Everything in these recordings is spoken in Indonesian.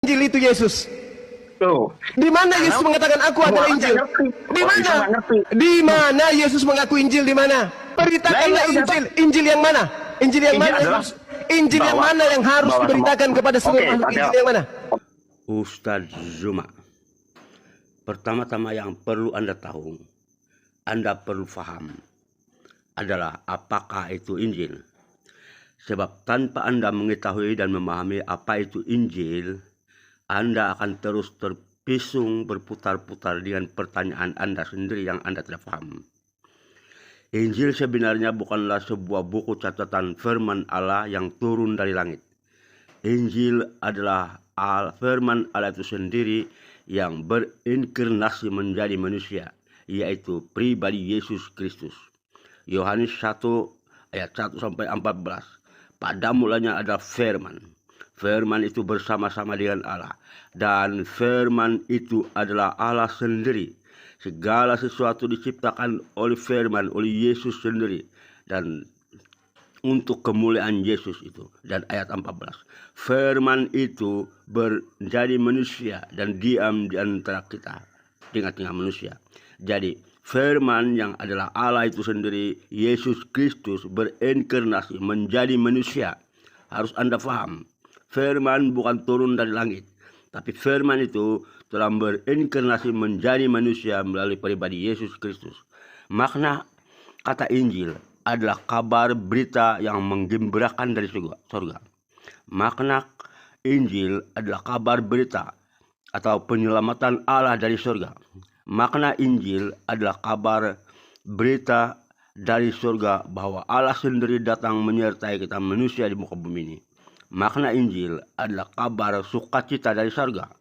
Injil itu Yesus? Tuh. Di mana Yesus mengatakan aku adalah Injil? Di mana? Di mana Yesus mengaku Injil? Di mana? Beritakanlah Injil. Injil yang mana? Injil yang mana? Injil yang mana yang harus diberitakan kepada seluruh makhluk? Injil yang mana? Ustadz Zuma, pertama-tama yang perlu Anda tahu, Anda perlu paham adalah apakah itu Injil. Sebab tanpa Anda mengetahui dan memahami apa itu Injil, Anda akan terus terpisung berputar-putar dengan pertanyaan Anda sendiri yang Anda tidak paham. Injil sebenarnya bukanlah sebuah buku catatan firman Allah yang turun dari langit. Injil adalah firman Allah itu sendiri yang berinkarnasi menjadi manusia, yaitu pribadi Yesus Kristus. Yohanes 1 ayat 1 sampai 14. Pada mulanya ada firman. Firman itu bersama-sama dengan Allah, dan firman itu adalah Allah sendiri. Segala sesuatu diciptakan oleh firman, oleh Yesus sendiri, dan untuk kemuliaan Yesus itu. Dan ayat 14, firman itu menjadi manusia dan diam di antara kita, tengah-tengah manusia. Jadi firman yang adalah Allah itu sendiri, Yesus Kristus, berinkarnasi menjadi manusia. Harus Anda paham, firman bukan turun dari langit, tapi firman itu telah berinkarnasi menjadi manusia melalui pribadi Yesus Kristus. Makna kata Injil adalah kabar berita yang menggembirakan dari surga. Makna Injil adalah kabar berita atau penyelamatan Allah dari surga. Makna Injil adalah kabar berita dari surga bahwa Allah sendiri datang menyertai kita manusia di muka bumi ini. Makna Injil adalah kabar sukacita dari surga,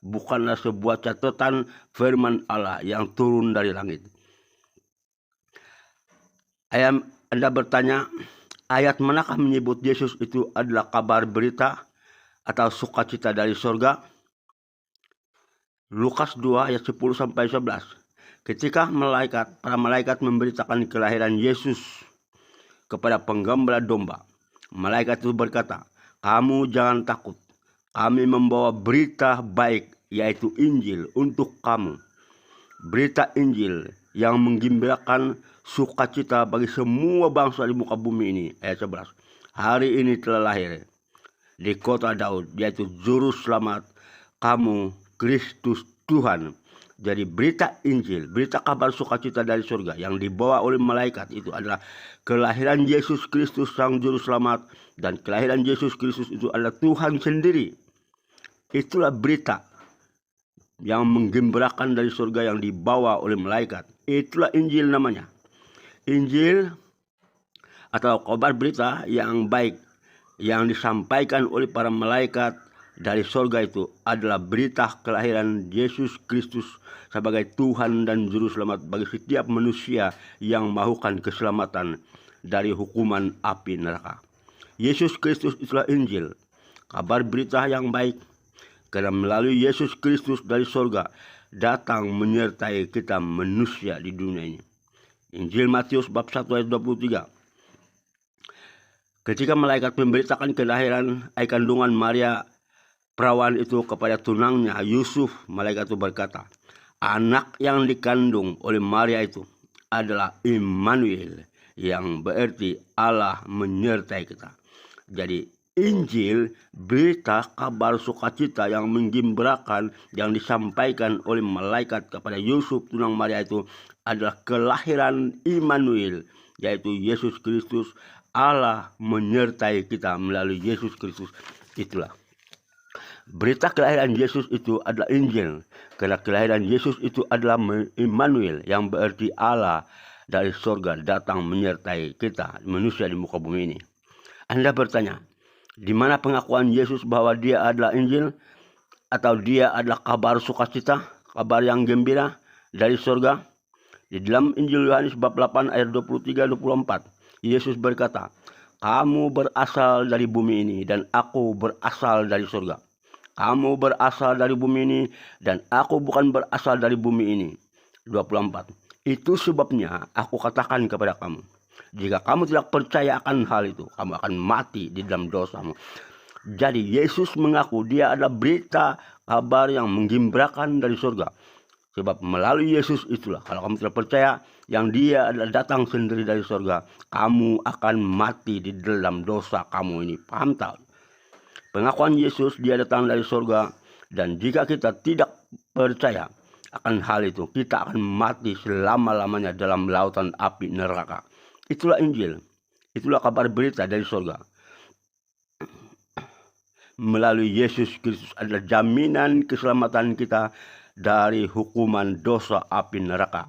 bukanlah sebuah catatan firman Allah yang turun dari langit. Anda bertanya, ayat manakah menyebut Yesus itu adalah kabar berita atau sukacita dari surga? Lukas 2 ayat 10 sampai 11. Ketika para malaikat memberitakan kelahiran Yesus kepada penggembala domba, malaikat itu berkata, "Kamu jangan takut. Kami membawa berita baik, yaitu Injil untuk kamu. Berita Injil yang menggembirakan sukacita bagi semua bangsa di muka bumi ini." Ayat 11. Hari ini telah lahir di kota Daud, yaitu Juru Selamat kamu, Kristus Tuhan. Jadi berita Injil, berita kabar sukacita dari surga yang dibawa oleh malaikat itu adalah kelahiran Yesus Kristus Sang Juru Selamat, dan kelahiran Yesus Kristus itu adalah Tuhan sendiri. Itulah berita yang menggembirakan dari surga yang dibawa oleh malaikat. Itulah Injil namanya. Injil atau kabar berita yang baik yang disampaikan oleh para malaikat dari surga itu adalah berita kelahiran Yesus Kristus sebagai Tuhan dan Juru Selamat bagi setiap manusia yang melakukan keselamatan dari hukuman api neraka. Yesus Kristus itulah Injil, kabar berita yang baik, karena melalui Yesus Kristus dari surga datang menyertai kita manusia di dunia ini. Injil Matius bab 1 ayat 23. Ketika malaikat memberitakan kelahiran kandungan Maria perawan itu kepada tunangnya Yusuf, malaikat itu berkata, anak yang dikandung oleh Maria itu adalah Immanuel, yang berarti Allah menyertai kita. Jadi Injil, berita kabar sukacita yang menggembirakan yang disampaikan oleh malaikat kepada Yusuf tunang Maria itu adalah kelahiran Immanuel, yaitu Yesus Kristus. Allah menyertai kita melalui Yesus Kristus. Itulah berita kelahiran Yesus itu adalah Injil, karena kelahiran Yesus itu adalah Immanuel, yang berarti Allah dari surga datang menyertai kita manusia di muka bumi ini. Anda bertanya, di mana pengakuan Yesus bahwa dia adalah Injil atau dia adalah kabar sukacita, kabar yang gembira dari surga? Di dalam Injil Yohanes bab 8 ayat 23-24, Yesus berkata, kamu berasal dari bumi ini dan aku berasal dari surga. Kamu berasal dari bumi ini dan aku bukan berasal dari bumi ini. 24. Itu sebabnya aku katakan kepada kamu, jika kamu tidak percaya akan hal itu, kamu akan mati di dalam dosamu. Jadi Yesus mengaku dia adalah berita kabar yang menggembirakan dari surga. Sebab melalui Yesus itulah, kalau kamu tidak percaya, yang dia adalah datang sendiri dari surga, kamu akan mati di dalam dosa kamu ini. Paham tak? Pengakuan Yesus dia datang dari surga, dan jika kita tidak percaya akan hal itu, kita akan mati selama-lamanya dalam lautan api neraka. Itulah Injil. Itulah kabar berita dari surga. Melalui Yesus Kristus adalah jaminan keselamatan kita dari hukuman dosa api neraka.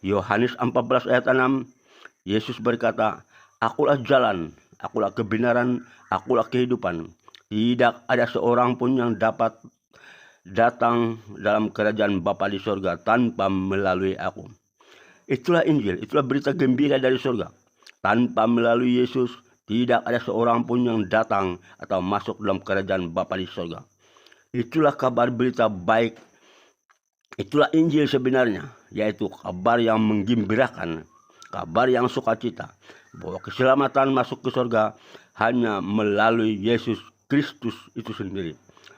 Yohanes 14 ayat 6, Yesus berkata, "Akulah jalan, akulah kebenaran, akulah kehidupan. Tidak ada seorang pun yang dapat datang dalam kerajaan Bapa di surga tanpa melalui aku." Itulah Injil, itulah berita gembira dari surga. Tanpa melalui Yesus, tidak ada seorang pun yang datang atau masuk dalam kerajaan Bapa di surga. Itulah kabar berita baik. Itulah Injil sebenarnya, yaitu kabar yang menggembirakan, kabar yang sukacita, bahwa keselamatan masuk ke surga hanya melalui Yesus Kristus itu sendiri.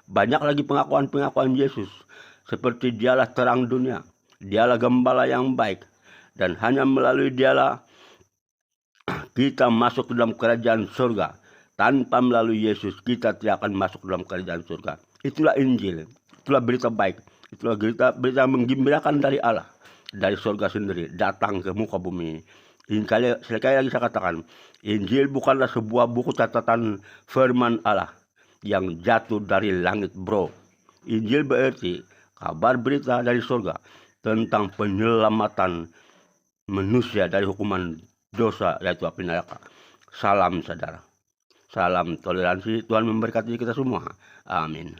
Banyak lagi pengakuan-pengakuan Yesus, seperti dialah terang dunia, dialah gembala yang baik, dan hanya melalui dialah kita masuk ke dalam kerajaan surga. Tanpa melalui Yesus, kita tidak akan masuk ke dalam kerajaan surga. Itulah Injil, itulah berita baik, itulah berita menggembirakan dari Allah, dari surga sendiri, datang ke muka bumi ini. Sekali lagi saya katakan, Injil bukanlah sebuah buku catatan firman Allah yang jatuh dari langit, bro. Injil berarti kabar berita dari surga tentang penyelamatan manusia dari hukuman dosa, yaitu api neraka. Salam saudara, salam toleransi. Tuhan memberkati kita semua. Amin.